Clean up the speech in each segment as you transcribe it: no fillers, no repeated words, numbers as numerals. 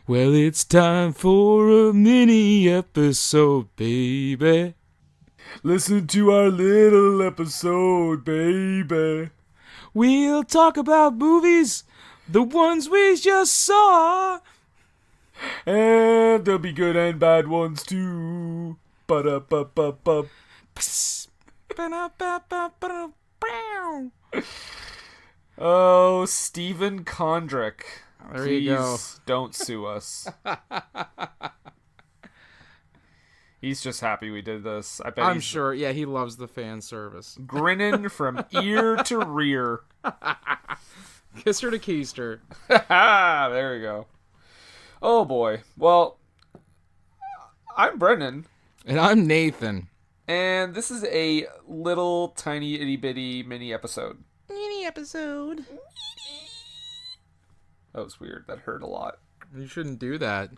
Well, it's time for a mini episode, baby. Listen to our little episode, baby. We'll talk about movies, the ones we just saw. And there'll be good and bad ones too. Ba-da-ba-ba-ba. Psst. Oh, Stephen Condrick. There Please you go. don't sue us. He's just happy we did this. I bet I'm he's sure. Yeah, he loves the fan service. grinning from ear to rear. Kiss her to keister. There we go. Oh boy. Well, I'm Brendan. And I'm Nathan. And this is a little tiny itty bitty mini episode. Mini episode. That was weird. That hurt a lot. You shouldn't do that.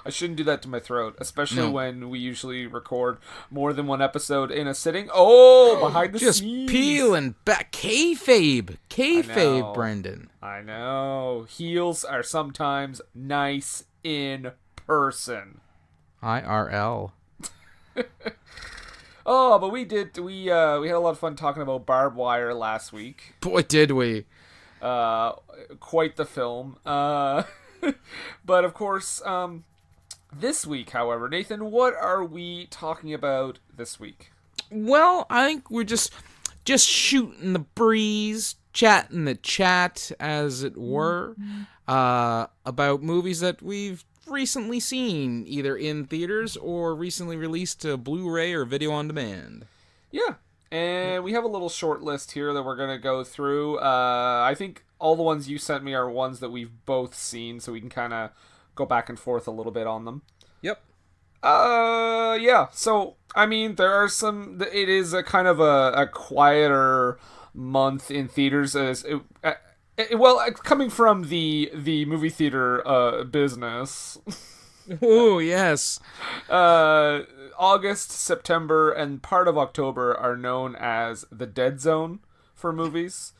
I shouldn't do that to my throat, especially when we usually record more than one episode in a sitting. Oh, behind the Just scenes. peeling back. Kayfabe. I Kayfabe, know. Brendan. I know. Heels are sometimes nice in person. IRL. Oh, but we had a lot of fun talking about Barbed Wire last week. Boy, did we. Quite the film. But of course, this week, however, Nathan, what are we talking about this week? Well, I think we're just shooting the breeze, chatting the chat, as it were, about movies that we've recently seen, either in theaters or recently released to Blu-ray or video on demand. Yeah, and we have a little short list here that we're going to go through. I think all the ones you sent me are ones that we've both seen, so we can kind of go back and forth a little bit on them. Yep. Yeah, so, I mean, there are some, it is a kind of a quieter month in theaters, coming from the movie theater business. Oh, yes. August, September, and part of October are known as the dead zone for movies.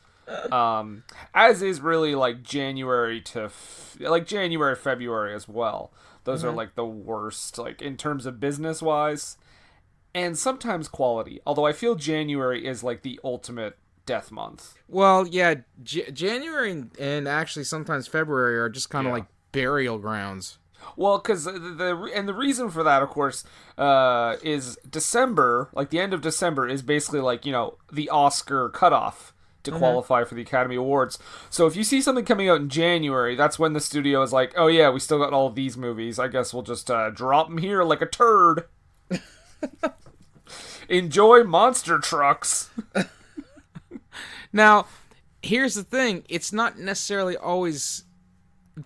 As is really like January to January, February as well. Those are like the worst, like in terms of business wise, and sometimes quality. Although I feel January is like the ultimate death month. Well, yeah, January and actually sometimes February are just kind of like burial grounds. Well, because the reason for that, of course, is December. Like the end of December is basically like, you know, the Oscar cutoff to qualify for the Academy Awards. So if you see something coming out in January, that's when the studio is like, oh yeah, we still got all of these movies. I guess we'll just drop them here like a turd. Enjoy monster trucks. Now, here's the thing. It's not necessarily always...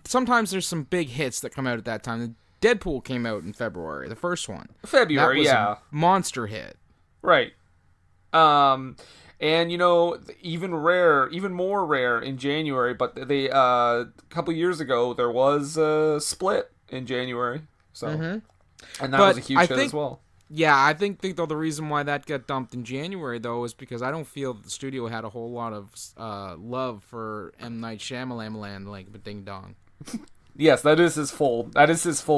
Sometimes there's some big hits that come out at that time. Deadpool came out in February, the first one. February, that was yeah. a monster hit. Right. And, you know, even more rare in January, but they a couple years ago, there was a Split in January. So, and that was a huge hit as well. Yeah, I think though the reason why that got dumped in January, though, is because I don't feel that the studio had a whole lot of love for M. Night Shyamalan, like Ding Dong. Yes, that is his full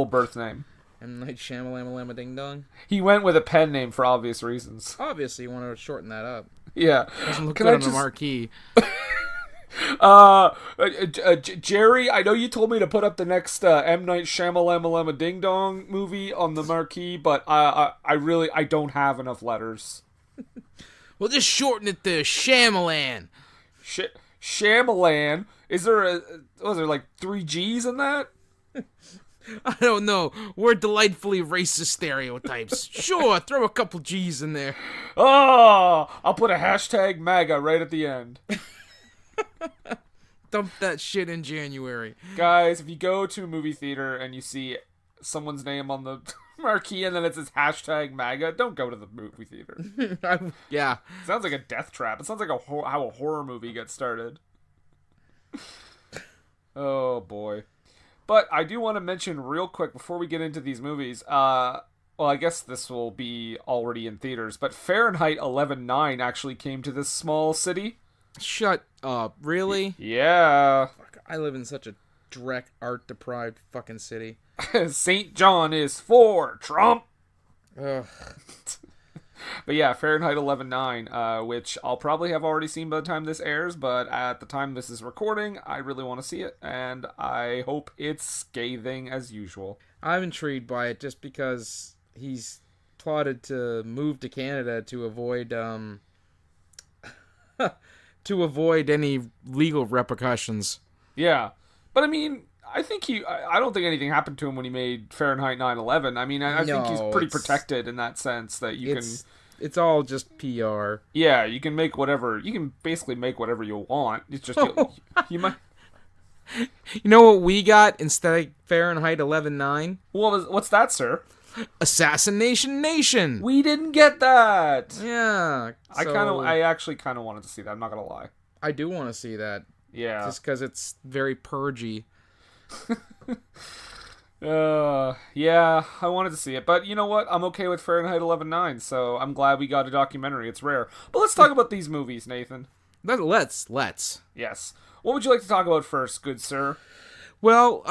birth name. M. Night Shyamalan Ding Dong? He went with a pen name for obvious reasons. Obviously, you want to shorten that up. Yeah. Doesn't look good on the marquee. Jerry, I know you told me to put up the next M. Night Shyamalan Ding Dong movie on the marquee, but I don't have enough letters. Well, just shorten it to Shyamalan. Shyamalan? Is there like 3 G's in that? I don't know. We're delightfully racist stereotypes. Sure, throw a couple G's in there. Oh, I'll put a hashtag MAGA right at the end. Dump that shit in January. Guys, if you go to a movie theater and you see someone's name on the marquee and then it says hashtag MAGA, don't go to the movie theater. Yeah. Sounds like a death trap. It sounds like how a horror movie gets started. Oh, boy. But I do want to mention real quick before we get into these movies, well, I guess this will be already in theaters, but Fahrenheit 11/9 actually came to this small city. Shut up. Really? Yeah. Fuck, I live in such a direct art deprived fucking city. St. John is for Trump. Ugh. But yeah, Fahrenheit 11/9, which I'll probably have already seen by the time this airs, but at the time this is recording, I really want to see it, and I hope it's scathing as usual. I'm intrigued by it just because he's plotted to move to Canada to avoid to avoid any legal repercussions. Yeah, but I mean, I don't think anything happened to him when he made Fahrenheit 9/11. I mean, I think he's pretty protected in that sense that it's all just PR. Yeah, you can basically make whatever you want. It's just you might. You know what we got instead of Fahrenheit 11/9? What's that, sir? Assassination Nation. We didn't get that. Yeah. I actually kind of wanted to see that. I'm not gonna lie. I do want to see that. Yeah. Just because it's very purgy. Yeah, I wanted to see it, but you know what? I'm okay with Fahrenheit 11/9, so I'm glad we got a documentary. It's rare. But let's talk about these movies, Nathan. Let's. Yes. What would you like to talk about first, good sir? Well,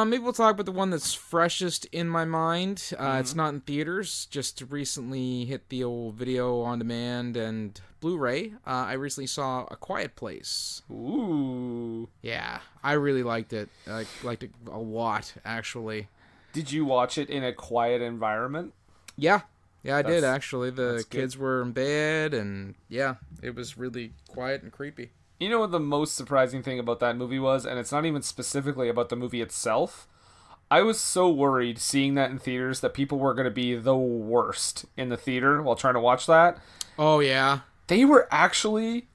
maybe we'll talk about the one that's freshest in my mind. It's not in theaters, just recently hit the old video on demand and Blu-ray. I recently saw A Quiet Place. Ooh. Yeah, I really liked it. I liked it a lot, actually. Did you watch it in a quiet environment? Yeah, I did, actually. The kids good. were in bed, and yeah, it was really quiet and creepy. You know what the most surprising thing about that movie was? And it's not even specifically about the movie itself. I was so worried seeing that in theaters that people were going to be the worst in the theater while trying to watch that. Oh, yeah. They were actually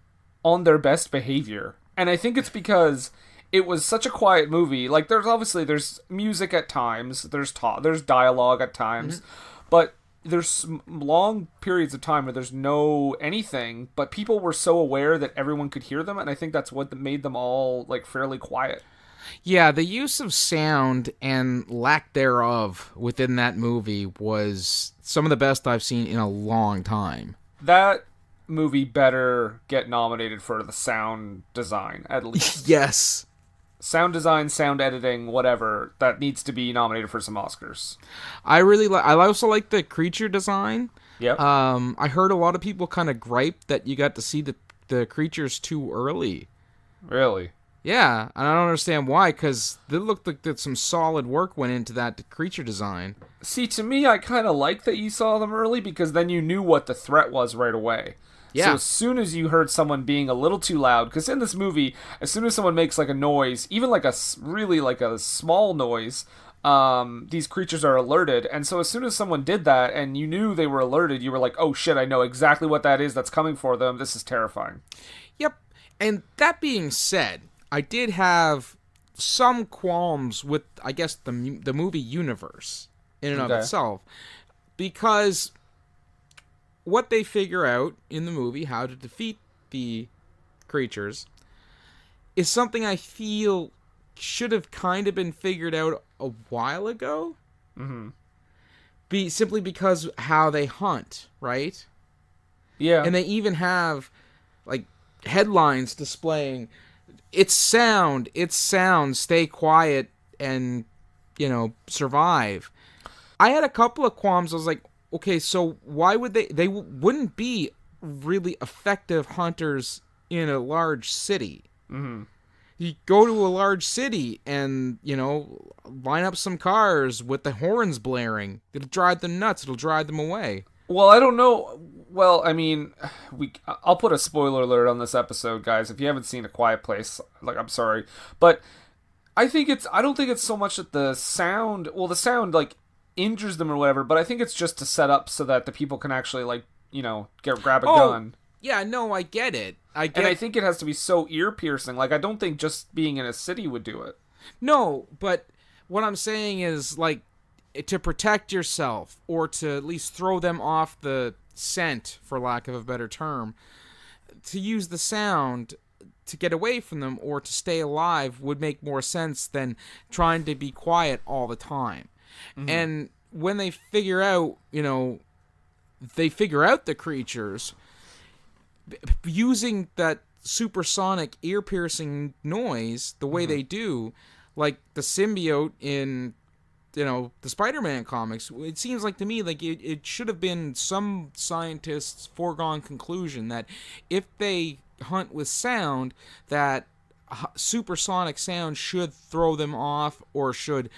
on their best behavior. And I think it's because it was such a quiet movie. Like, there's music at times, there's dialogue at times, but there's long periods of time where there's no anything, but people were so aware that everyone could hear them, and I think that's what made them all, like, fairly quiet. Yeah, the use of sound and lack thereof within that movie was some of the best I've seen in a long time. That movie better get nominated for the sound design, at least. Yes. Sound design, sound editing, whatever, that needs to be nominated for some Oscars. I also like the creature design. Yep. I heard a lot of people kind of gripe that you got to see the creatures too early. Really? Yeah, and I don't understand why, because it looked like that some solid work went into that creature design. See, to me, I kind of like that you saw them early, because then you knew what the threat was right away. Yeah. So as soon as you heard someone being a little too loud, because in this movie, as soon as someone makes like a noise, even like a small noise, these creatures are alerted. And so as soon as someone did that and you knew they were alerted, you were like, oh shit, I know exactly what that is that's coming for them. This is terrifying. Yep. And that being said, I did have some qualms with, I guess, the movie universe in and of itself, because what they figure out in the movie, how to defeat the creatures, is something I feel should have kind of been figured out a while ago. Mm-hmm. Simply because how they hunt, right? Yeah. And they even have, like, headlines displaying, it's sound, stay quiet, and, survive. I had a couple of qualms. I was like, okay, so why would they wouldn't be really effective hunters in a large city. Mm-hmm. You go to a large city and, line up some cars with the horns blaring. It'll drive them nuts. It'll drive them away. Well, I don't know. Well, I mean, I'll put a spoiler alert on this episode, guys. If you haven't seen A Quiet Place, I'm sorry. But I don't think it's so much that the sound, injures them or whatever, but I think it's just to set up so that the people can actually, grab a gun. Yeah, no, I get it. And I think it has to be so ear-piercing. I don't think just being in a city would do it. No, but what I'm saying is, to protect yourself, or to at least throw them off the scent, for lack of a better term, to use the sound to get away from them or to stay alive would make more sense than trying to be quiet all the time. Mm-hmm. And when they figure out, the creatures, using that supersonic ear-piercing noise the way they do, like the symbiote in the Spider-Man comics. It seems like to me like it should have been some scientist's foregone conclusion that if they hunt with sound, that supersonic sound should throw them off or should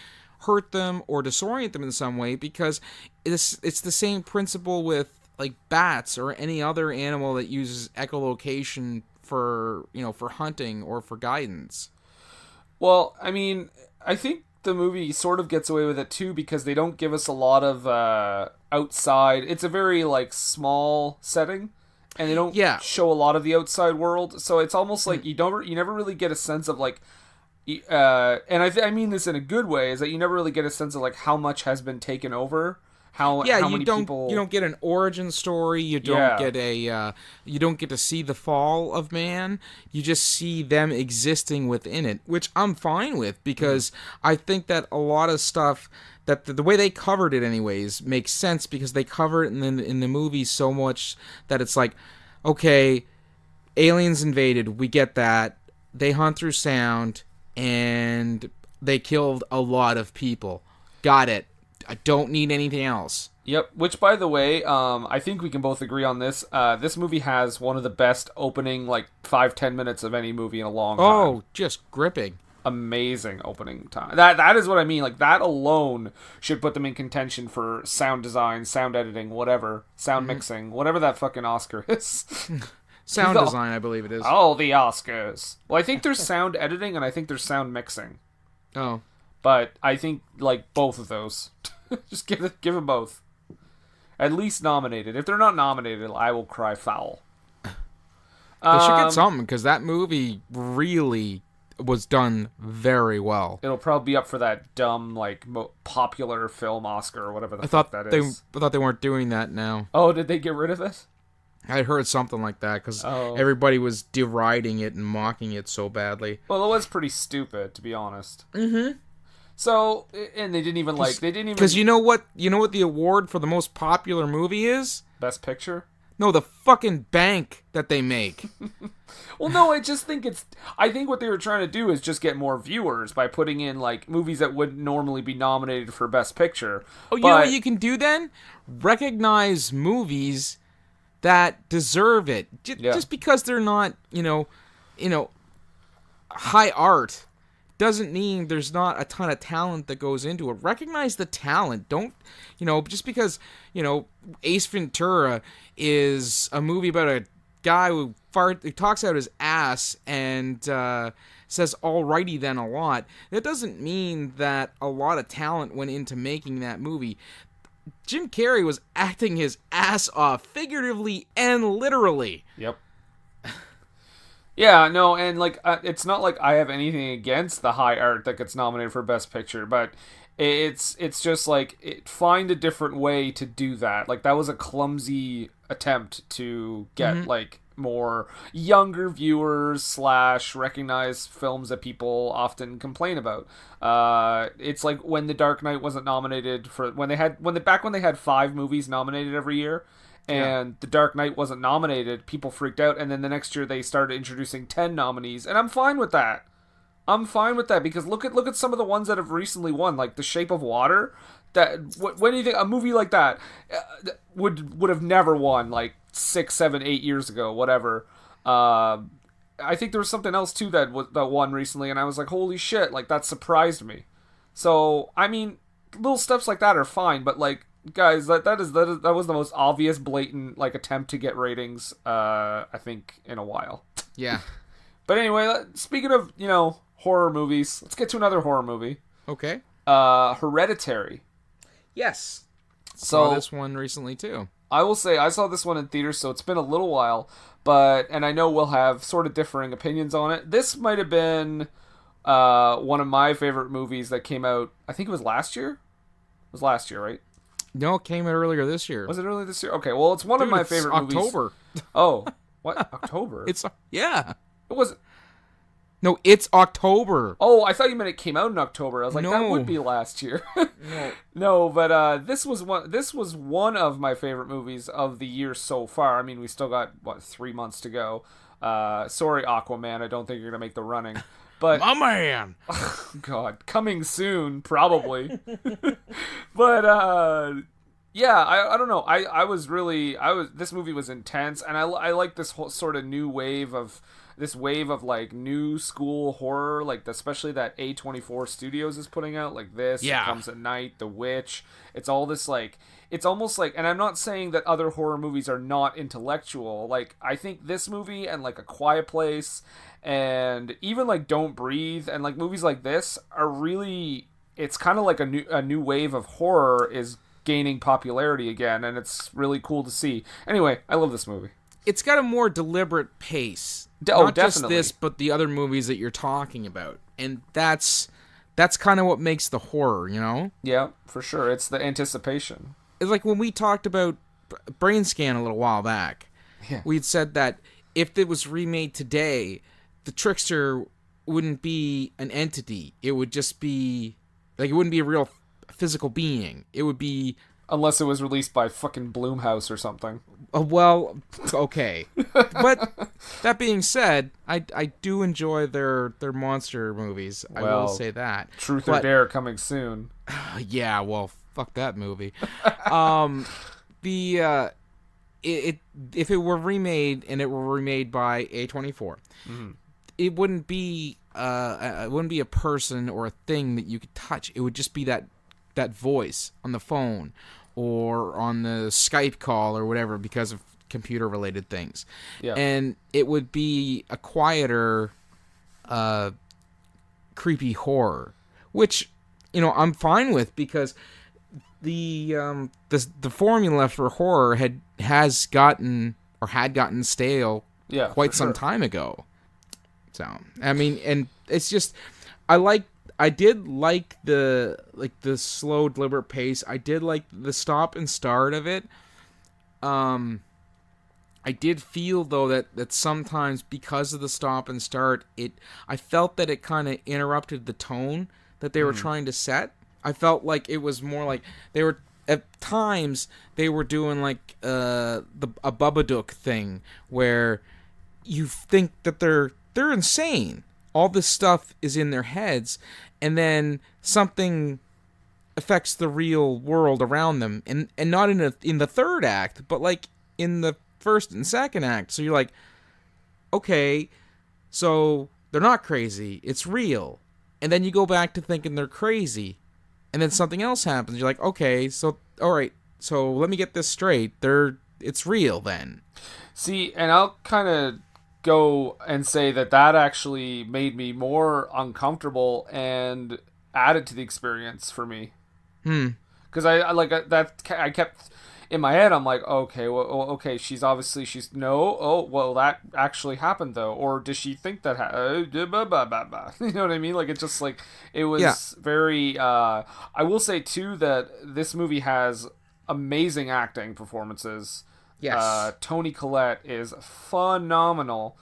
hurt them or disorient them in some way, because it's the same principle with like bats or any other animal that uses echolocation for for hunting or for guidance. Well, I mean, I think the movie sort of gets away with it too, because they don't give us a lot of outside. It's a very like small setting, and they don't show a lot of the outside world. So it's almost like you never really get a sense of like, and I mean this in a good way, is that you never really get a sense of like how much has been taken over. How many people... You don't get an origin story. You don't get you don't get to see the fall of man. You just see them existing within it, which I'm fine with, because I think that a lot of stuff that the way they covered it, anyways, makes sense, because they cover it in the movie so much that it's like, okay, aliens invaded. We get that. They hunt through sound, and they killed a lot of people. Got it. I don't need anything else. Yep, which, by the way, I think we can both agree on this. This movie has one of the best opening, 5-10 minutes of any movie in a long time. Oh, just gripping. Amazing opening time. That is what I mean. Like, that alone should put them in contention for sound design, sound editing, whatever. Sound mixing, whatever that fucking Oscar is. Sound design, I believe it is. Oh, the Oscars. Well, I think there's sound editing, and I think there's sound mixing. Oh. But I think, both of those... Just give them both. At least nominated. If they're not nominated, I will cry foul. They should get something, because that movie really was done very well. It'll probably be up for that dumb, popular film Oscar or whatever the fuck that is. I thought they weren't doing that now. Oh, did they get rid of it? I heard something like that, because everybody was deriding it and mocking it so badly. Well, it was pretty stupid, to be honest. Mm-hmm. So, and they didn't even because you know what the award for the most popular movie is? Best Picture? No, the fucking bank that they make. Well, no, I think what they were trying to do is just get more viewers by putting in movies that wouldn't normally be nominated for Best Picture. Oh, you know what you can do then? Recognize movies that deserve it. Just because they're not, high art doesn't mean there's not a ton of talent that goes into it. Recognize the talent. Don't, just because, Ace Ventura is a movie about a guy who talks out his ass and says alrighty then a lot, that doesn't mean that a lot of talent went into making that movie. Jim Carrey was acting his ass off, figuratively and literally. Yep. Yeah, no, and it's not like I have anything against the high art that gets nominated for Best Picture, but it's just find a different way to do that. That was a clumsy attempt to get more younger viewers / recognize films that people often complain about. It's like when The Dark Knight wasn't nominated for when they had 5 movies nominated every year. And The Dark Knight wasn't nominated, people freaked out, and then the next year they started introducing 10 nominees, and I'm fine with that. Because look at some of the ones that have recently won, like The Shape of Water. When do you think a movie like that would have never won 6, 7, 8 years ago, whatever? I think there was something else too that won recently, and I was like, holy shit, that surprised me. So I mean, little steps like that are fine, but guys, that was the most obvious, blatant attempt to get ratings I think in a while. Yeah. But anyway, speaking of horror movies, let's get to another horror movie. Okay. Hereditary. Yes. So saw this one recently too. I will say I saw this one in theaters, so it's been a little while, and I know we'll have sort of differing opinions on it. This might have been one of my favorite movies that came out. I think it was last year. It was last year, right? No, it came out earlier this year. Was it earlier this year? Okay, well, it's one of my favorite October. movies. October. Oh, what? October? Yeah. It was. No, it's October. Oh, I thought you meant it came out in October. I was like, No. that would be last year. No. No, but this was one of my favorite movies of the year so far. I mean, we still got 3 months to go. Sorry, Aquaman. I don't think you're gonna make the running. But my man. God, coming soon, probably. But yeah, I don't know. I was this movie was intense, and I like this whole sort of new wave of like new school horror, like especially that A24 Studios is putting out, like this. Yeah. It Comes at Night, The Witch. It's all this like, it's almost like, and I'm not saying that other horror movies are not intellectual. Like, I think this movie and like A Quiet Place and even like Don't Breathe and like movies like this are really, it's kind of like a new wave of horror is gaining popularity again, and it's really cool to see. Anyway, I love this movie. It's got a more deliberate pace. Not definitely. Just definitely. this, but the other movies that you're talking about. And that's kind of what makes the horror, you know? Yeah, for sure. It's the anticipation. It's like when we talked about Brain Scan a little while back. Yeah. We'd said that if it was remade today, the trickster wouldn't be an entity. It would just be, like, it wouldn't be a real physical being. It would be... Unless it was released by fucking Blumhouse or something. Well, okay. But that being said, I do enjoy their monster movies. I will say that. Truth or Dare coming soon. Yeah, well, fuck that movie. If it were remade and it were remade by A24, it wouldn't be a person or a thing that you could touch. It would just be that voice on the phone or on the Skype call or whatever, because of computer-related things. Yeah. And it would be a quieter, creepy horror, which, you know, I'm fine with, because the formula for horror had gotten stale quite some time ago. So, I mean, and it's just, I did like the slow, deliberate pace. I did like the stop and start of it. I did feel, though, that sometimes, because of the stop and start, I felt that it kind of interrupted the tone that they were trying to set. I felt like it was more like they were, at times, they were doing like a Babadook thing, where you think that they're insane. All this stuff is in their heads, and then something affects the real world around them, and not in the third act, but like in the first and second act. So you're like, okay, so they're not crazy, it's real. And then you go back to thinking they're crazy, and then something else happens. You're like, okay, so all right, so let me get this straight. It's real then. See, and I'll kind of go and say that actually made me more uncomfortable and added to the experience for me. Because I kept in my head, I'm like, okay, well, okay, that actually happened though, or does she think that you know what I mean? Like, it's just like, it was very I will say too that this movie has amazing acting performances. Yes. Toni Collette is phenomenal.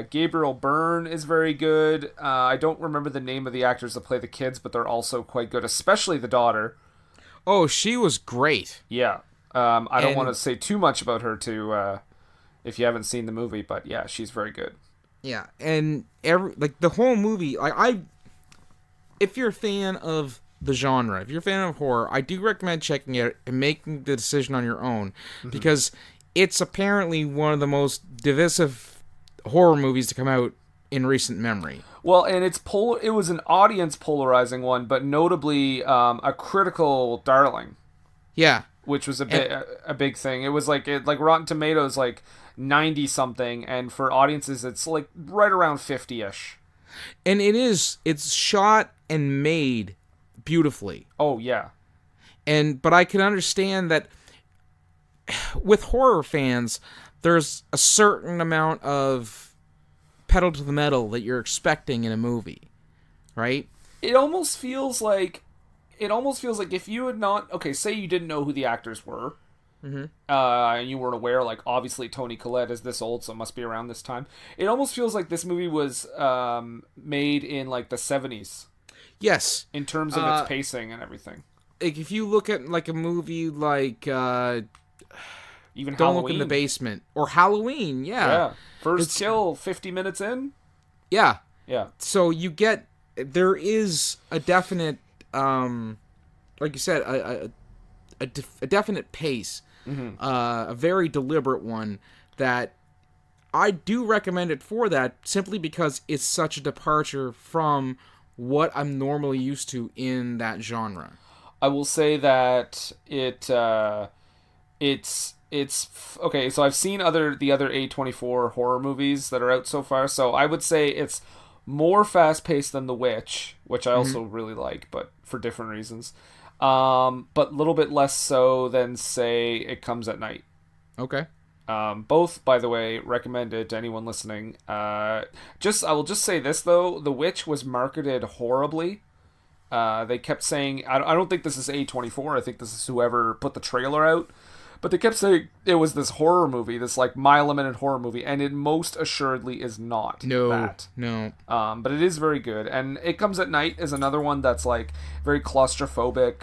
Gabriel Byrne is very good. I don't remember the name of the actors that play the kids, but they're also quite good, especially the daughter. Oh, she was great. Yeah. I don't want to say too much about her if you haven't seen the movie, but yeah, she's very good. Yeah, and the whole movie, if you're a fan of the genre, if you're a fan of horror, I do recommend checking it and making the decision on your own, because it's apparently one of the most divisive horror movies to come out in recent memory. Well, and it was an audience polarizing one, but notably a critical darling. Yeah, which was a big thing. It was like Rotten Tomatoes, like 90 something, and for audiences it's like right around 50ish. And it's shot and made beautifully. Oh yeah. But I can understand that with horror fans, there's a certain amount of pedal to the metal that you're expecting in a movie, right? It almost feels like if you had not, okay, say you didn't know who the actors were, and you weren't aware, like, obviously Toni Collette is this old, so it must be around this time. It almost feels like this movie was made in like the 70s. Yes, in terms of its pacing and everything. Like, if you look at like a movie like even Don't Halloween. Look in the Basement or Halloween, First kill 50 minutes in. Yeah, Yeah. So there is a definite, like you said, a definite pace, a very deliberate one that I do recommend it for that, simply because it's such a departure from what I'm normally used to in that genre. I will say that it's okay. So I've seen the other A24 horror movies that are out so far. So I would say it's more fast paced than The Witch, which I also really like, but for different reasons. But a little bit less so than, say, It Comes at Night. Okay. Both, by the way, recommended to anyone listening. I will just say this though: The Witch was marketed horribly. They kept saying, I don't think this is A24. I think this is whoever put the trailer out. But they kept saying it was this horror movie, this like mile-a-minute horror movie, and it most assuredly is not that. No. But it is very good. And It Comes at Night is another one that's like very claustrophobic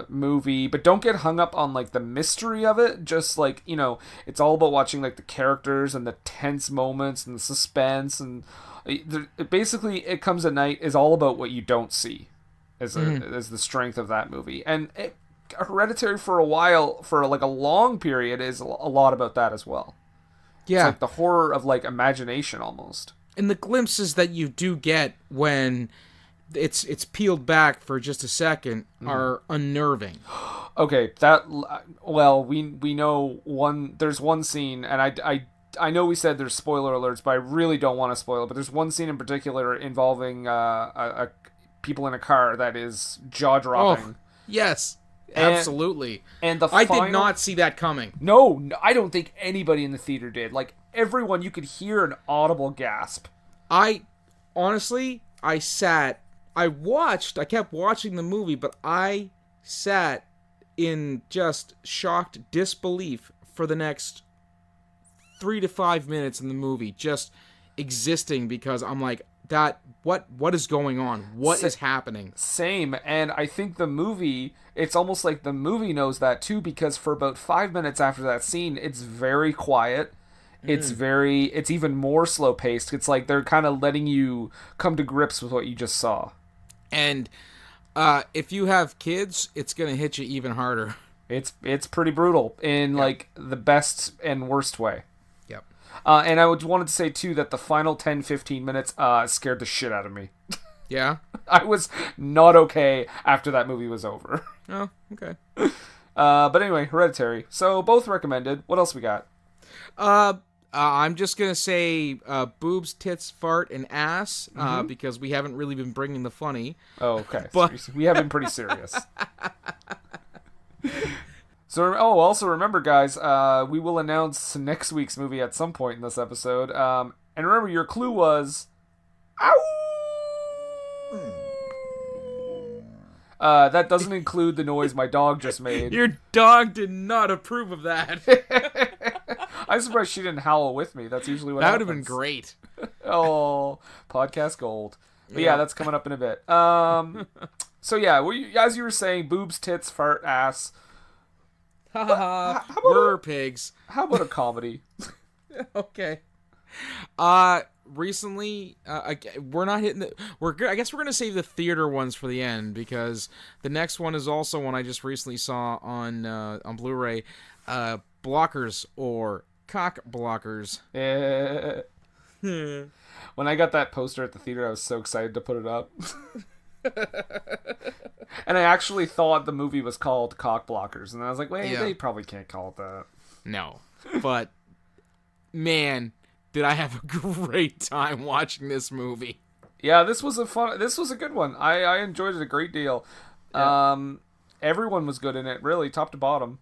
movie. But don't get hung up on like the mystery of it. Just like, it's all about watching like the characters and the tense moments and the suspense. And basically, It Comes at Night is all about what you don't see is the strength of that movie. And Hereditary for a long period is a lot about that as well. Yeah. It's like the horror of like imagination almost. And the glimpses that you do get when it's peeled back for just a second are unnerving. Okay, we know there's one scene, and I know we said there's spoiler alerts, but I really don't want to spoil it, but there's one scene in particular involving people in a car that is jaw-dropping. Oh, yes. Absolutely. And I did not see that coming. No, I don't think anybody in the theater did. Like, everyone, you could hear an audible gasp. I kept watching the movie, but I sat in just shocked disbelief for the next 3 to 5 minutes in the movie, just existing, because I'm like, what is going on? What is happening? Same, and I think the movie, it's almost like the movie knows that too, because for about 5 minutes after that scene, it's very quiet. It's even more slow paced. It's like they're kind of letting you come to grips with what you just saw. And if you have kids, it's gonna hit you even harder. It's pretty brutal in like the best and worst way. Yep. And I wanted to say too that the final 10-15 minutes scared the shit out of me. Yeah? I was not okay after that movie was over. Oh, okay. But anyway, Hereditary. So both recommended. What else we got? I'm just gonna say boobs, tits, fart, and ass, because we haven't really been bringing the funny. Oh, okay. But we have been pretty serious. So, also remember, guys, we will announce next week's movie at some point in this episode. And remember, your clue was, ow! That doesn't include the noise my dog just made. Your dog did not approve of that. I'm surprised she didn't howl with me. That's usually what happens. That would have been great. Oh, podcast gold. But yeah, that's coming up in a bit. So yeah, as you were saying, boobs, tits, fart, ass. We're pigs. How about a comedy? Okay. Recently, we're not hitting the. I guess we're gonna save the theater ones for the end, because the next one is also one I just recently saw on Blu-ray. Blockers, or cock blockers. When I got that poster at the theater, I was so excited to put it up. And I actually thought the movie was called Cock Blockers, and I was like, wait, they probably can't call it that. No, but man, did I have a great time watching this movie. Yeah, this was a good one. I enjoyed it a great deal. Yeah. Everyone was good in it, really, top to bottom.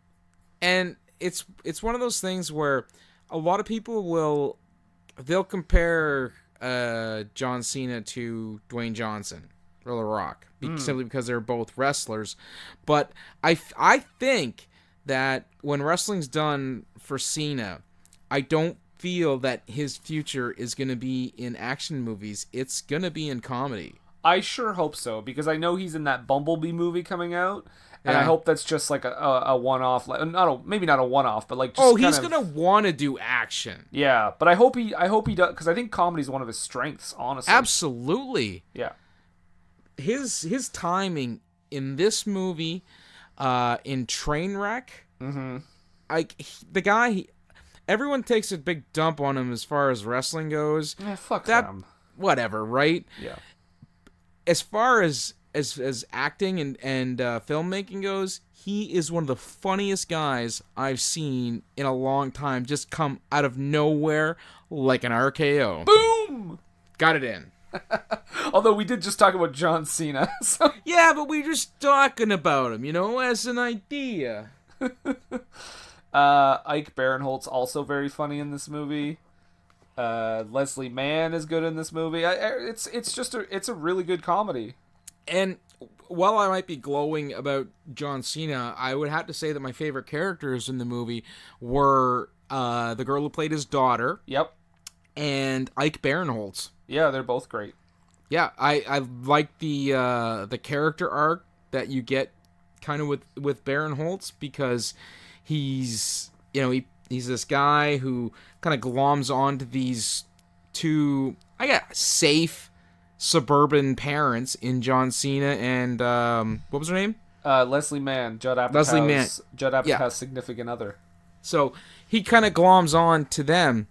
And it's one of those things where a lot of people they'll compare John Cena to Dwayne Johnson or The Rock, simply because they're both wrestlers. But I think that when wrestling's done for Cena, I don't feel that his future is going to be in action movies. It's going to be in comedy. I sure hope so, because I know he's in that Bumblebee movie coming out, And I Yeah. hope that's just like a one-off, like maybe not a one-off, but like just Oh, kind he's of, gonna want to do action. yeah. But I hope he does, because I think comedy is one of his strengths, honestly. Absolutely. Yeah. His timing in this movie, in Trainwreck, the guy, everyone takes a big dump on him as far as wrestling goes. Yeah, fuck That them. whatever, right? Yeah. As far as acting and filmmaking goes, he is one of the funniest guys I've seen in a long time. Just come out of nowhere like an RKO. Boom! Got it in. Although we did just talk about John Cena. So. Yeah, but we're just talking about him, as an idea. Ike Barinholtz also very funny in this movie. Leslie Mann is good in this movie. It's a really good comedy. And while I might be glowing about John Cena, I would have to say that my favorite characters in the movie were the girl who played his daughter. Yep. And Ike Barinholtz. Yeah, they're both great. Yeah, I like the character arc that you get kind of with Barinholtz, because he's this guy who kind of gloms onto these two, safe suburban parents in John Cena and what was her name? Leslie Mann, Judd Apatow's, Leslie Mann. Judd Apatow's Yeah. significant other. So he kind of gloms on to them,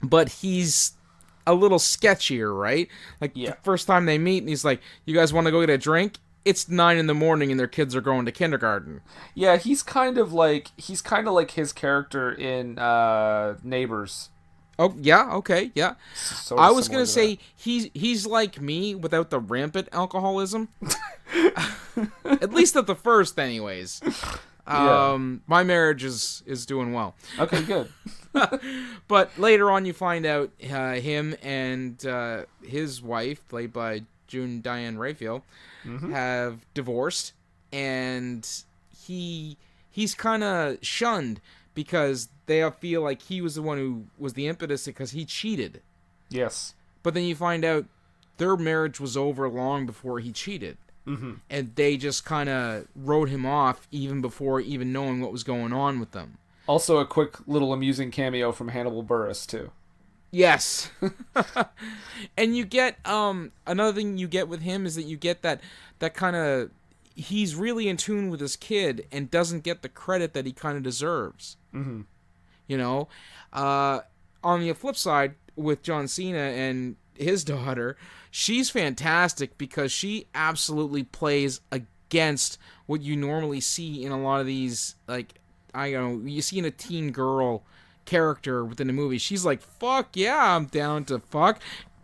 but he's a little sketchier, right? Like Yeah. the first time they meet, and he's like, "You guys want to go get a drink?" It's 9 a.m. and their kids are going to kindergarten. Yeah, he's kind of like his character in Neighbors. Oh yeah, okay, yeah. Sort of I was similar gonna to say he's like me without the rampant alcoholism. At least at the first, anyways. Yeah. My marriage is doing well. that. Okay, good. But later on, you find out him and his wife, played by June Diane Raphael, have divorced, and he's kind of shunned because they feel like he was the one who was the impetus because he cheated. Yes. But then you find out their marriage was over long before he cheated. Mm-hmm. And they just kind of wrote him off even before even knowing what was going on with them. Also, a quick little amusing cameo from Hannibal Buress too. Yes. And you get another thing you get with him is that you get that kind of, he's really in tune with his kid and doesn't get the credit that he kind of deserves. Mm-hmm. On the flip side, with John Cena and his daughter, she's fantastic because she absolutely plays against what you normally see in a lot of these, like, you see in a teen girl character within a movie. She's like, fuck yeah, I'm down to fuck.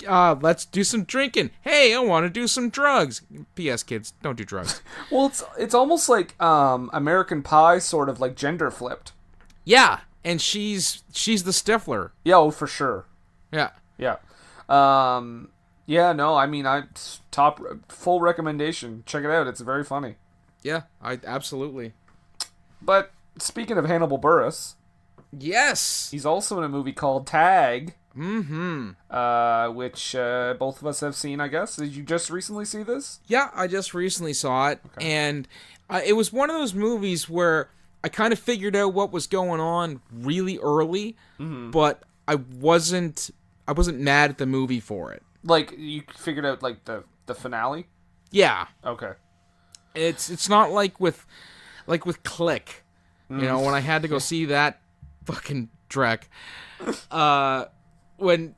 Let's do some drinking. Hey, I want to do some drugs. P.S. kids, don't do drugs. Well, it's almost like American Pie, sort of like gender flipped. Yeah, and she's the Stifler. Yeah, oh, for sure. Yeah. Yeah. Yeah, no, I mean, full recommendation. Check it out. It's very funny. Yeah, I absolutely. But speaking of Hannibal Buress, Yes. he's also in a movie called Tag, Mm-hmm. which both of us have seen, I guess. Did you just recently see this? Yeah, I just recently saw it, and it was one of those movies where I kind of figured out what was going on really early, but I wasn't mad at the movie for it. Like, you figured out, like, the finale? Yeah, Okay. it's not like with Click, when I had to go see that fucking Drek, when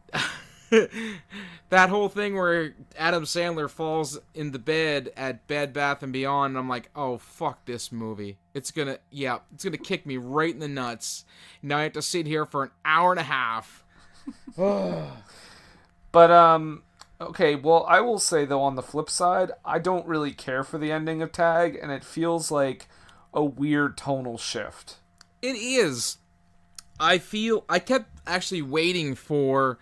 that whole thing where Adam Sandler falls in the bed at Bed Bath & Beyond, and I'm like, oh, fuck this movie. It's gonna kick me right in the nuts. Now I have to sit here for an hour and a half. But, okay, well, I will say, though, on the flip side, I don't really care for the ending of Tag, and it feels like a weird tonal shift. It is. I kept actually waiting for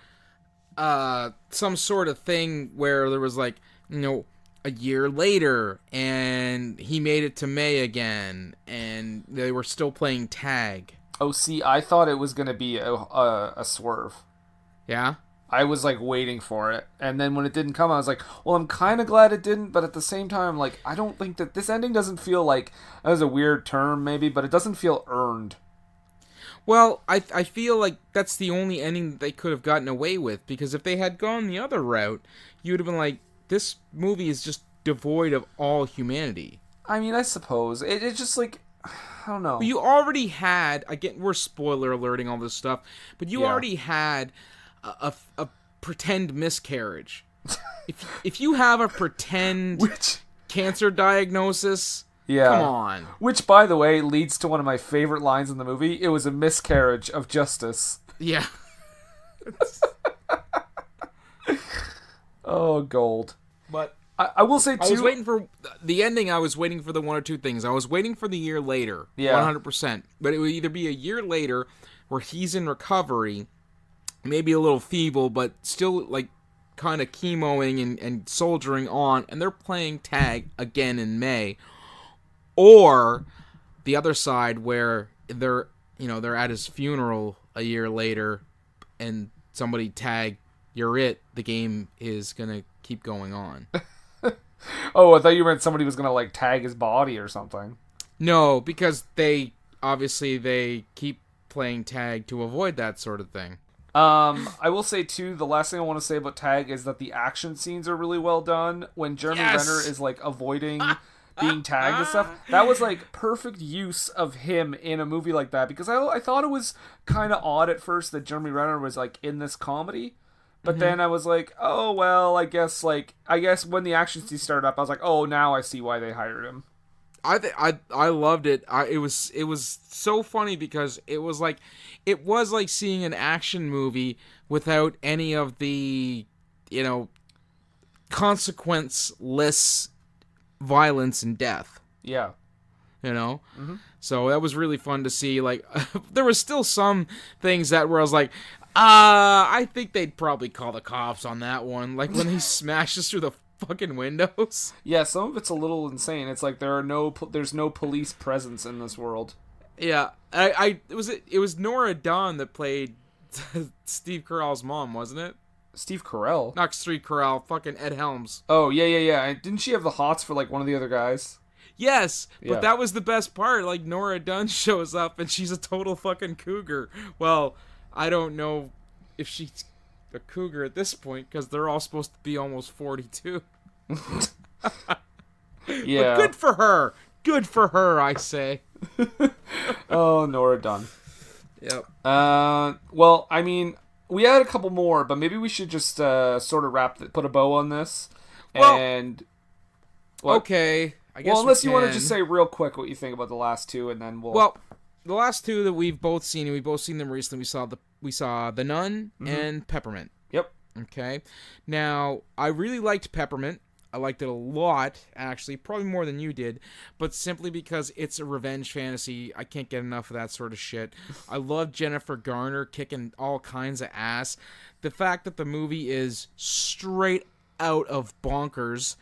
some sort of thing where there was like, a year later and he made it to May again and they were still playing tag. Oh, see, I thought it was going to be a swerve. Yeah? I was like waiting for it, and then when it didn't come, I was like, well, I'm kind of glad it didn't, but at the same time, like, I don't think that this ending doesn't feel like, that was a weird term maybe, but it doesn't feel earned. Well, I feel like that's the only ending that they could have gotten away with, because if they had gone the other route, you would have been like, this movie is just devoid of all humanity. I mean, I suppose it's just like, I don't know. But you already had, again, we're spoiler alerting all this stuff, but you already had a pretend miscarriage. if you have a pretend cancer diagnosis, come on. Which, by the way, leads to one of my favorite lines in the movie. It was a miscarriage of justice. Yeah. Oh, gold. But I will say, too... I was waiting for the ending. I was waiting for the one or two things. I was waiting for the year later. Yeah. 100%. But it would either be a year later where he's in recovery, maybe a little feeble, but still, like, kind of chemoing and soldiering on, and they're playing tag again in May. Or the other side where they're at his funeral a year later and somebody tag, you're it, the game is going to keep going on. Oh, I thought you meant somebody was going to, like, tag his body or something. No, because they keep playing tag to avoid that sort of thing. I will say, too, the last thing I want to say about tag is that the action scenes are really well done. When Jeremy Renner is, like, avoiding... being tagged and stuff, that was like perfect use of him in a movie like that, because I thought it was kind of odd at first that Jeremy Renner was like in this comedy, but then I was like, oh well, I guess when the action scenes started up, I was like, oh, now I see why they hired him. I loved it. It was so funny because it was like seeing an action movie without any of the consequenceless violence and death. Yeah. So that was really fun to see. Like, there was still some things that where I was like, I think they'd probably call the cops on that one. Like when he smashes through the fucking windows. Yeah, some of it's a little insane. It's like there's no police presence in this world. Yeah. It was Nora Dawn that played Steve Carell's mom, wasn't it? Steve Carell? Not Steve Carell, fucking Ed Helms. Oh, yeah. And didn't she have the hots for, like, one of the other guys? Yes, but that was the best part. Like, Nora Dunn shows up, and she's a total fucking cougar. Well, I don't know if she's a cougar at this point, because they're all supposed to be almost 42. Yeah. But good for her. Good for her, I say. Oh, Nora Dunn. Yep. Well, I mean... We had a couple more, but maybe we should just sort of put a bow on this. And okay, I guess. Well, unless you want to just say real quick what you think about the last two, and then we'll. Well, the last two that we've both seen, and we've both seen them recently. We saw The Nun and Peppermint. Yep. Okay. Now, I really liked Peppermint. I liked it a lot, actually, probably more than you did, but simply because it's a revenge fantasy. I can't get enough of that sort of shit. I love Jennifer Garner kicking all kinds of ass. The fact that the movie is straight out of bonkers.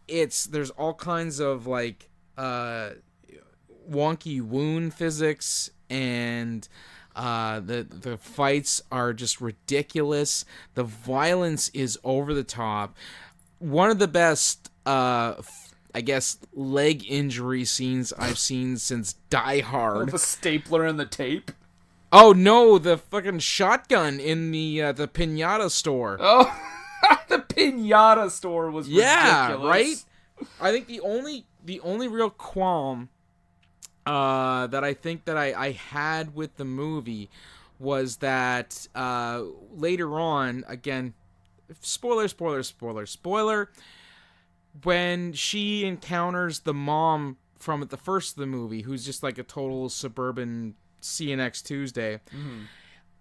There's all kinds of, like, wonky wound physics, and the fights are just ridiculous. The violence is over the top. One of the best, I guess, leg injury scenes I've seen since Die Hard. The stapler and the tape? Oh, no, the fucking shotgun in the Piñata store. Oh, the Piñata store was ridiculous. Yeah, right? I think the only real qualm that I think that I had with the movie was that later on, again... Spoiler. When she encounters the mom from the first of the movie, who's just like a total suburban see you next Tuesday,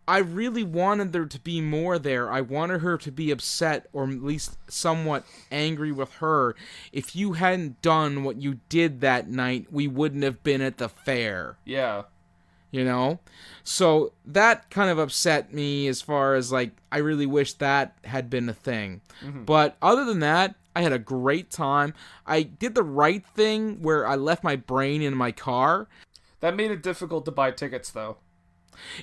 I really wanted there to be more there. I wanted her to be upset, or at least somewhat angry with her. If you hadn't done what you did that night, we wouldn't have been at the fair. Yeah. So that kind of upset me, as far as, like, I really wish that had been a thing. But other than that, I had a great time. I did the right thing where I left my brain in my car. That made it difficult to buy tickets, though.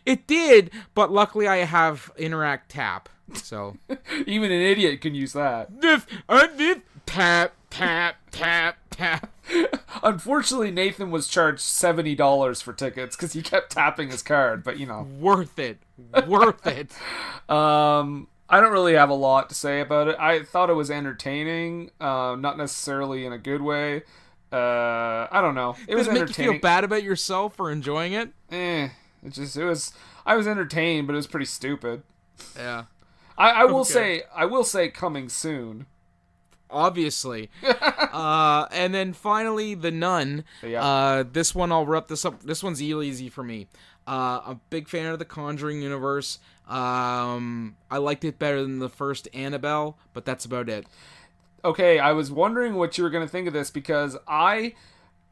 It did, but luckily I have Interact Tap, so Even an idiot can use that. tap tap tap tap. Unfortunately, Nathan was charged $70 for tickets because he kept tapping his card, but Worth it. Worth it. I don't really have a lot to say about it. I thought it was entertaining, not necessarily in a good way. I don't know. It was Did it make entertaining. you feel bad about yourself for enjoying it? It was. I was entertained, but it was pretty stupid. Yeah. I will say, coming soon. Obviously. And then finally, The Nun. Yeah. This one, I'll wrap this up. This one's easy for me. I'm a big fan of the Conjuring universe. I liked it better than the first Annabelle, but that's about it. Okay, I was wondering what you were going to think of this because I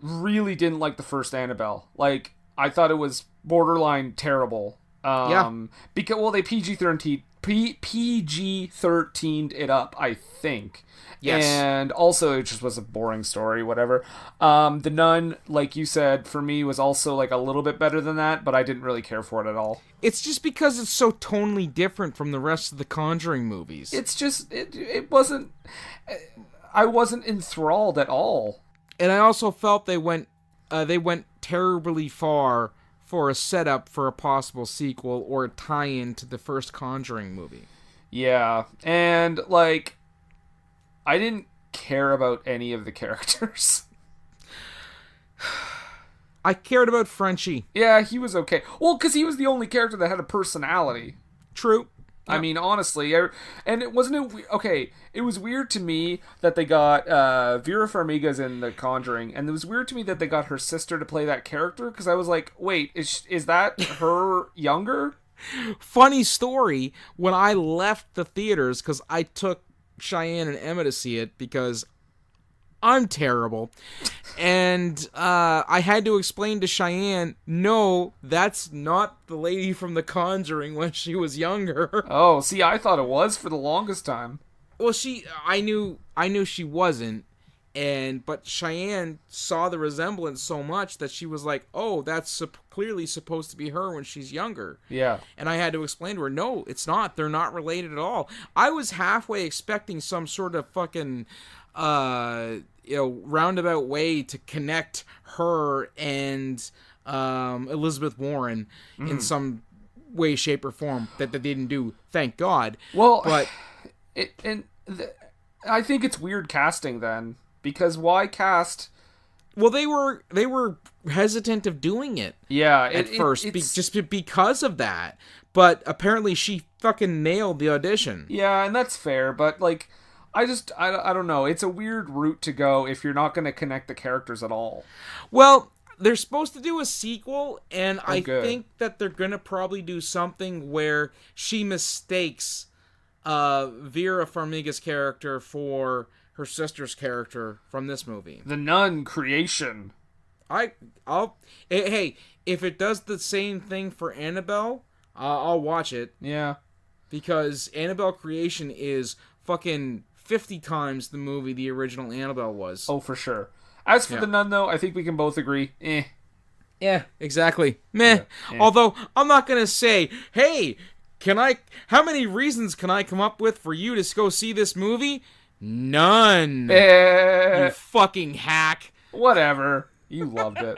really didn't like the first Annabelle. Like, I thought it was borderline terrible. Because, they PG-13'd it up, I think. Yes. And also, it just was a boring story, whatever. The Nun, like you said, for me was also like a little bit better than that, but I didn't really care for it at all. It's just because it's so tonally different from the rest of the Conjuring movies. It's just, it wasn't, I wasn't enthralled at all. And I also felt they went terribly far for a setup for a possible sequel or a tie-in to the first Conjuring movie. Yeah, and like, I didn't care about any of the characters. I cared about Frenchie. Yeah, he was okay. Well, because he was the only character that had a personality. True. I mean, honestly, and it wasn't okay. It was weird to me that they got Vera Farmiga's in The Conjuring, and it was weird to me that they got her sister to play that character because I was like, wait, is that her younger? Funny story. When I left the theaters, because I took Cheyenne and Emma to see it because I'm terrible, and I had to explain to Cheyenne, no, that's not the lady from The Conjuring when she was younger. Oh, see, I thought it was for the longest time. Well, I knew she wasn't, but Cheyenne saw the resemblance so much that she was like, oh, that's clearly supposed to be her when she's younger. Yeah. And I had to explain to her, no, it's not. They're not related at all. I was halfway expecting some sort of fucking roundabout way to connect her and Elizabeth Warren in some way, shape, or form that they didn't do. Thank God. Well, but I think it's weird casting then, because why cast? Well, they were hesitant of doing it. Yeah, at first, just because of that. But apparently, she fucking nailed the audition. Yeah, and that's fair. But like, I don't know. It's a weird route to go if you're not going to connect the characters at all. Well, they're supposed to do a sequel, and I think that they're going to probably do something where she mistakes Vera Farmiga's character for her sister's character from this movie. The Nun creation. Hey, if it does the same thing for Annabelle, I'll watch it. Yeah. Because Annabelle creation is fucking 50 times the movie the original Annabelle was. Oh, for sure. As for The Nun, though, I think we can both agree, Yeah, exactly. Meh. Yeah. Although, I'm not gonna say, hey, how many reasons can I come up with for you to go see this movie? None. You fucking hack. Whatever. You loved it.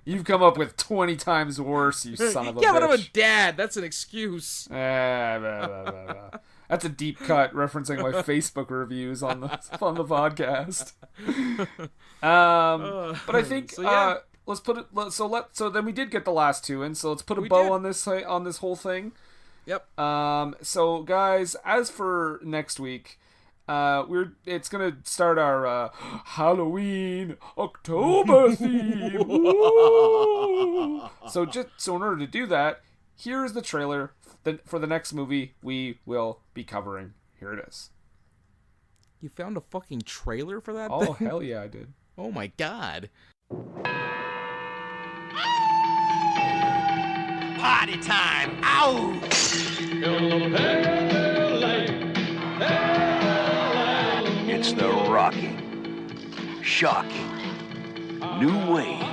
You've come up with 20 times worse, you son of a bitch. Yeah, but I'm a dad. That's an excuse. That's a deep cut, referencing my Facebook reviews on the podcast. But I think let's put it. So then we did get the last two in. So let's put a bow on this whole thing. Yep. So guys, as for next week, it's gonna start our Halloween October theme. So in order to do that, here's the trailer for the next movie we will be covering. Here it is. You found a fucking trailer for that? Oh, hell yeah, I did. Oh my god. Party time! Ow! It's the rocking, shocking, new wave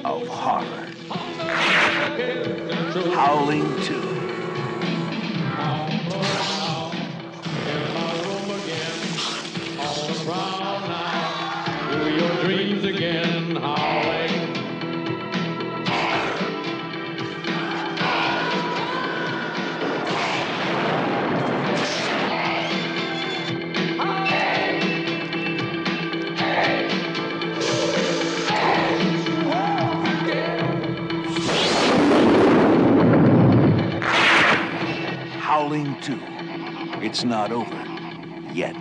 of horror. Howling 2. Dreams again, howling. Howling 2. It's not over yet.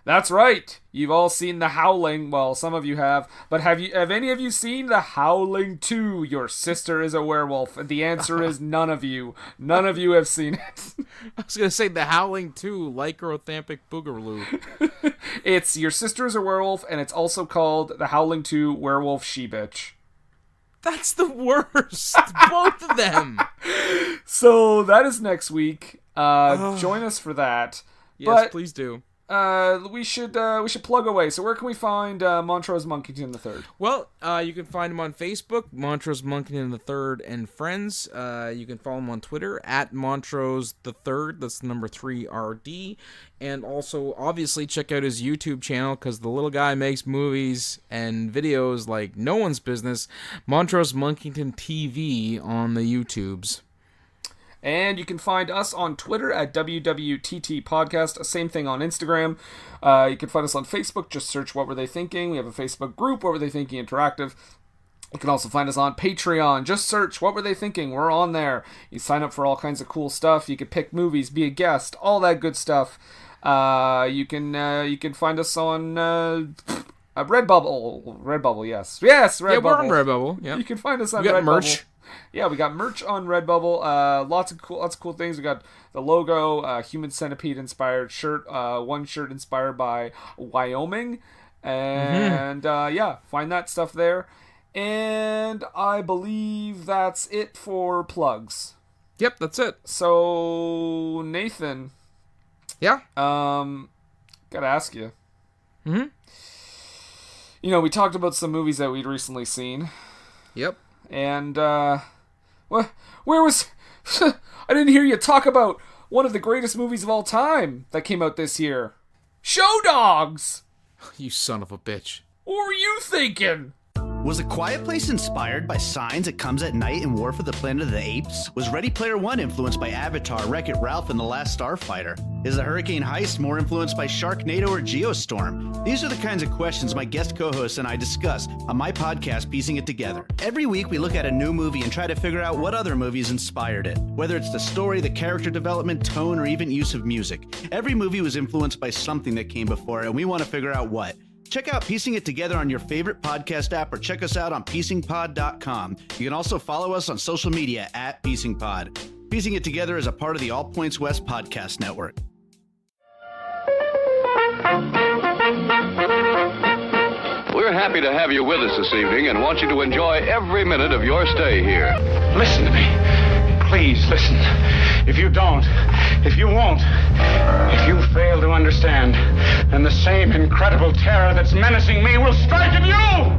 That's right. You've all seen The Howling. Well, some of you have. But have any of you seen The Howling 2? Your sister is a werewolf. And the answer is none of you. None of you have seen it. I was going to say The Howling 2, Lycanthropic Boogaloo. It's Your Sister is a Werewolf, and it's also called The Howling 2 Werewolf She-Bitch. That's the worst. Both of them. So that is next week. Join us for that. Yes, please do. We should plug away. So where can we find Montrose Monkington III? Well, you can find him on Facebook, Montrose Monkington III and Friends. You can follow him on Twitter at Montrose III. That's the number 3RD. And also, obviously, check out his YouTube channel because the little guy makes movies and videos like no one's business. Montrose Monkington TV on the YouTubes. And you can find us on Twitter at WWTT Podcast. Same thing on Instagram. You can find us on Facebook. Just search What Were They Thinking. We have a Facebook group, What Were They Thinking Interactive. You can also find us on Patreon. Just search What Were They Thinking. We're on there. You sign up for all kinds of cool stuff. You can pick movies, be a guest, all that good stuff. You can find us on Redbubble. Redbubble, yes. Yes, Redbubble. Yeah, we're on Redbubble. Yeah. You can find us on We got Redbubble. merch. Yeah, we got merch on Redbubble. Lots of cool things. We got the logo, Human Centipede inspired shirt. One shirt inspired by Wyoming, and yeah, find that stuff there. And I believe that's it for plugs. Yep, that's it. So Nathan, Yeah. gotta ask you. Mm-hmm. You know, we talked about some movies that we'd recently seen. Yep. And, where was... I didn't hear you talk about one of the greatest movies of all time that came out this year. Show Dogs! You son of a bitch. What were you thinking? Was A Quiet Place inspired by Signs It Comes at Night and War for the Planet of the Apes? Was Ready Player One influenced by Avatar, Wreck-It Ralph, and The Last Starfighter? Is The Hurricane Heist more influenced by Sharknado or Geostorm? These are the kinds of questions my guest co-hosts and I discuss on my podcast, Piecing It Together. Every week we look at a new movie and try to figure out what other movies inspired it. Whether it's the story, the character development, tone, or even use of music. Every movie was influenced by something that came before it, and we want to figure out what. Check out Piecing It Together on your favorite podcast app or check us out on piecingpod.com. You can also follow us on social media at piecingpod. Piecing It Together is a part of the All Points West podcast network. We're happy to have you with us this evening and want you to enjoy every minute of your stay here. Listen to me. Please listen. If you don't, if you won't, if you fail to understand, then the same incredible terror that's menacing me will strike at you!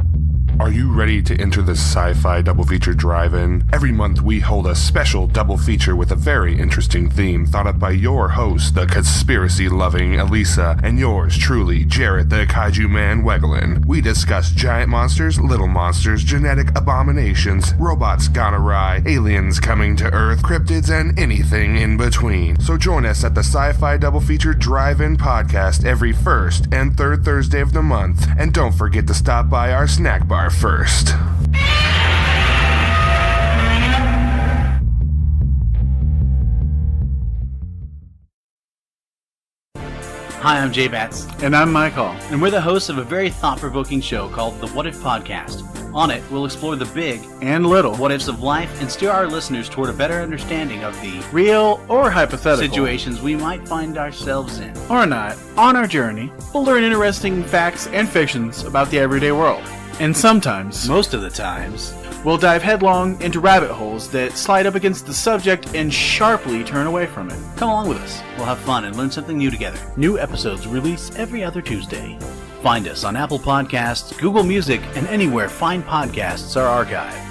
Are you ready to enter the sci-fi double feature drive-in? Every month we hold a special double feature with a very interesting theme thought up by your host, the conspiracy-loving Elisa, and yours truly, Jarrett the Kaiju Man Wegelin. We discuss giant monsters, little monsters, genetic abominations, robots gone awry, aliens coming to Earth, cryptids, and anything in between. So join us at the Sci-Fi Double Feature Drive-In podcast every first and third Thursday of the month. And don't forget to stop by our snack bar first. Hi, I'm Jay Batts. And I'm Michael. And we're the hosts of a very thought-provoking show called The What If Podcast. On it, we'll explore the big and little what ifs of life and steer our listeners toward a better understanding of the real or hypothetical situations we might find ourselves in. Or not. On our journey, we'll learn interesting facts and fictions about the everyday world. And sometimes, most of the times, we'll dive headlong into rabbit holes that slide up against the subject and sharply turn away from it. Come along with us. We'll have fun and learn something new together. New episodes release every other Tuesday. Find us on Apple Podcasts, Google Music, and anywhere fine podcasts are archived.